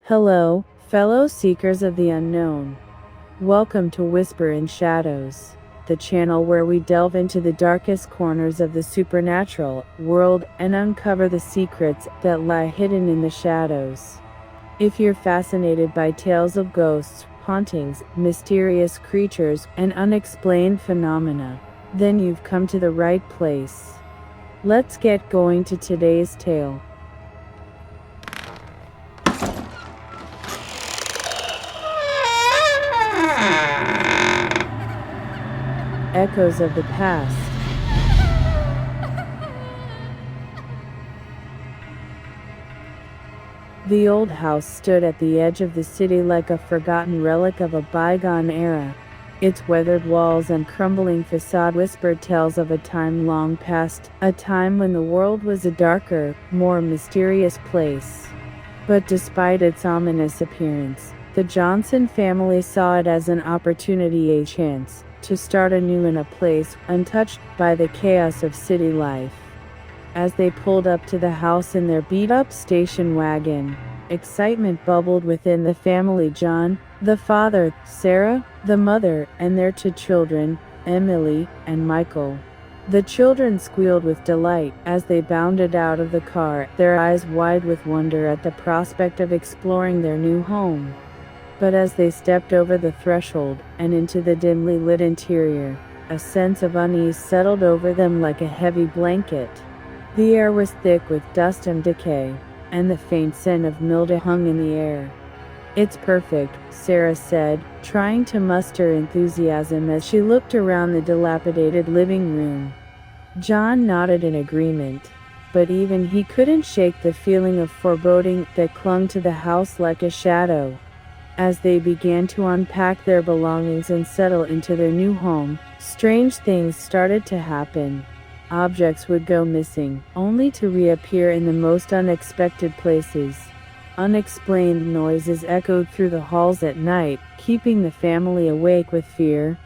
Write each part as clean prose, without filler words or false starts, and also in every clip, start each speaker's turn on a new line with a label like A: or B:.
A: Hello, fellow seekers of the unknown. Welcome to Whisper in Shadows, the channel where we delve into the darkest corners of the supernatural world and uncover the secrets that lie hidden in the shadows. If you're fascinated by tales of ghosts, hauntings, mysterious creatures, and unexplained phenomena, then you've come to the right place. Let's get going to today's tale. Echoes of the past. The old house stood at the edge of the city like a forgotten relic of a bygone era. Its weathered walls and crumbling facade whispered tales of a time long past, a time when the world was a darker, more mysterious place. But despite its ominous appearance, the Johnson family saw it as an opportunity, a chance to start anew in a place untouched by the chaos of city life. As they pulled up to the house in their beat-up station wagon, excitement bubbled within the family. John, the father, Sarah, the mother, and their two children, Emily and Michael. The children squealed with delight as they bounded out of the car, their eyes wide with wonder at the prospect of exploring their new home. But as they stepped over the threshold and into the dimly lit interior, a sense of unease settled over them like a heavy blanket. The air was thick with dust and decay, and the faint scent of mildew hung in the air. "It's perfect," Sarah said, trying to muster enthusiasm as she looked around the dilapidated living room. John nodded in agreement, but even he couldn't shake the feeling of foreboding that clung to the house like a shadow. As they began to unpack their belongings and settle into their new home, strange things started to happen. Objects would go missing, only to reappear in the most unexpected places. Unexplained noises echoed through the halls at night, keeping the family awake with fear.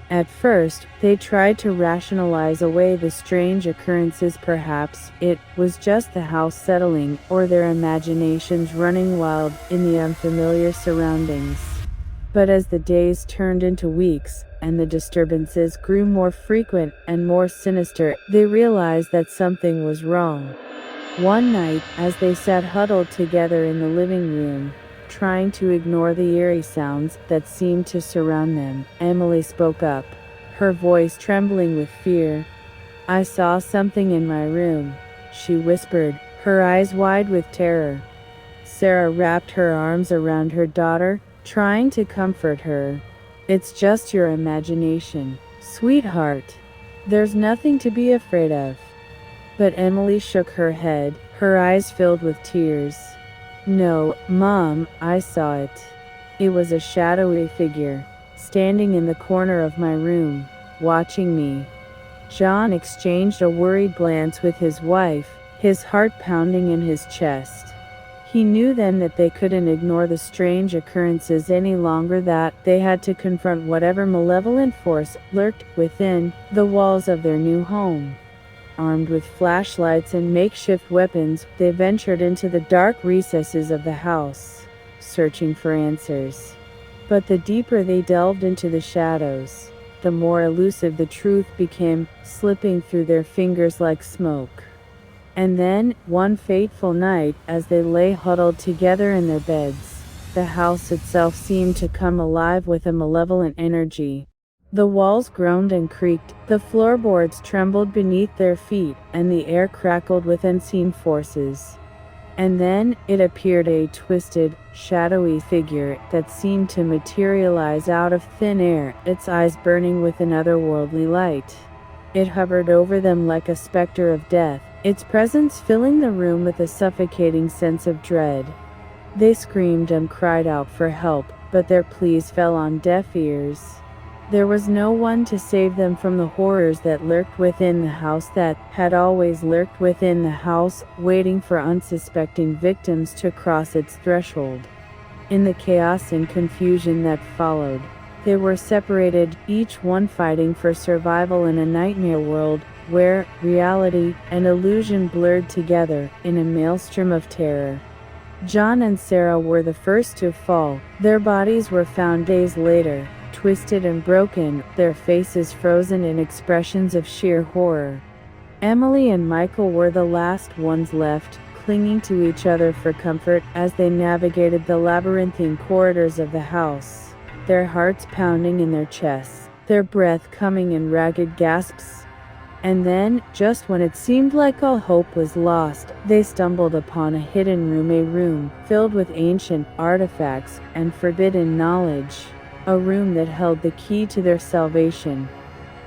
A: At first, they tried to rationalize away the strange occurrences. Perhaps it was just the house settling, or their imaginations running wild in the unfamiliar surroundings. But as the days turned into weeks, and the disturbances grew more frequent and more sinister, they realized that something was wrong. One night, as they sat huddled together in the living room, trying to ignore the eerie sounds that seemed to surround them, Emily spoke up, her voice trembling with fear. "I saw something in my room," she whispered, her eyes wide with terror. Sarah wrapped her arms around her daughter, trying to comfort her. "It's just your imagination, sweetheart. There's nothing to be afraid of." But Emily shook her head, her eyes filled with tears. "No, Mom, I saw it. It was a shadowy figure, standing in the corner of my room, watching me." John exchanged a worried glance with his wife, his heart pounding in his chest. He knew then that they couldn't ignore the strange occurrences any longer, that they had to confront whatever malevolent force lurked within the walls of their new home. Armed with flashlights and makeshift weapons, they ventured into the dark recesses of the house, searching for answers. But the deeper they delved into the shadows, the more elusive the truth became, slipping through their fingers like smoke. And then, one fateful night, as they lay huddled together in their beds, the house itself seemed to come alive with a malevolent energy. The walls groaned and creaked, the floorboards trembled beneath their feet, and the air crackled with unseen forces. And then, it appeared, a twisted, shadowy figure that seemed to materialize out of thin air, its eyes burning with an otherworldly light. It hovered over them like a specter of death, its presence filling the room with a suffocating sense of dread. They screamed and cried out for help, but their pleas fell on deaf ears. There was no one to save them from the horrors that lurked within the house, that had always lurked within the house, waiting for unsuspecting victims to cross its threshold. In the chaos and confusion that followed, they were separated, each one fighting for survival in a nightmare world, where reality and illusion blurred together in a maelstrom of terror. John and Sarah were the first to fall. Their bodies were found days later, twisted and broken, their faces frozen in expressions of sheer horror. Emily and Michael were the last ones left, clinging to each other for comfort as they navigated the labyrinthine corridors of the house, their hearts pounding in their chests, their breath coming in ragged gasps. And then, just when it seemed like all hope was lost, they stumbled upon a hidden room, a room filled with ancient artifacts and forbidden knowledge, a room that held the key to their salvation.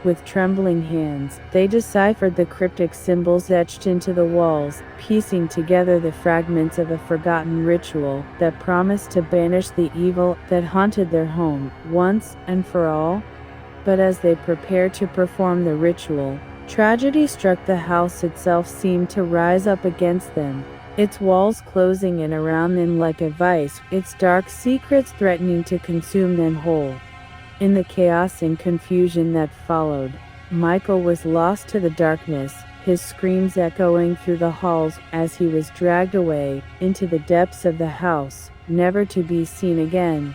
A: With trembling hands, they deciphered the cryptic symbols etched into the walls, piecing together the fragments of a forgotten ritual that promised to banish the evil that haunted their home once and for all. But as they prepared to perform the ritual, tragedy struck. The house itself seemed to rise up against them, its walls closing in around them like a vice, its dark secrets threatening to consume them whole. In the chaos and confusion that followed, Michael was lost to the darkness, his screams echoing through the halls as he was dragged away into the depths of the house, never to be seen again.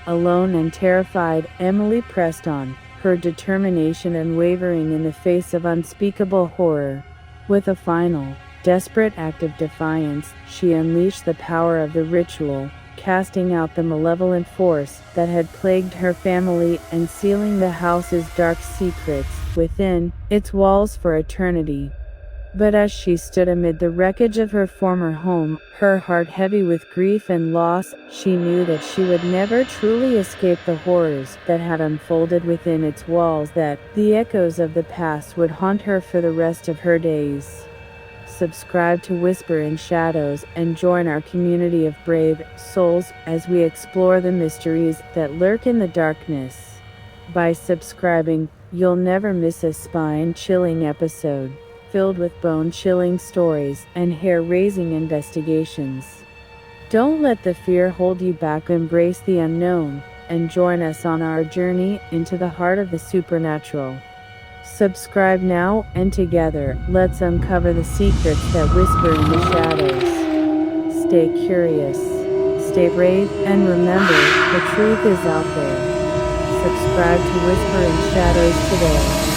A: Alone and terrified, Emily pressed on, her determination unwavering in the face of unspeakable horror. With a final, desperate act of defiance, she unleashed the power of the ritual, casting out the malevolent force that had plagued her family and sealing the house's dark secrets within its walls for eternity. But as she stood amid the wreckage of her former home, her heart heavy with grief and loss, she knew that she would never truly escape the horrors that had unfolded within its walls, that the echoes of the past would haunt her for the rest of her days. Subscribe to Whisper in Shadows and join our community of brave souls as we explore the mysteries that lurk in the darkness. By subscribing, you'll never miss a spine-chilling episode, filled with bone-chilling stories and hair-raising investigations. Don't let the fear hold you back. Embrace the unknown and join us on our journey into the heart of the supernatural. Subscribe now, and together, let's uncover the secrets that whisper in the shadows. Stay curious, stay brave, and remember, the truth is out there. Subscribe to Whisper in Shadows today.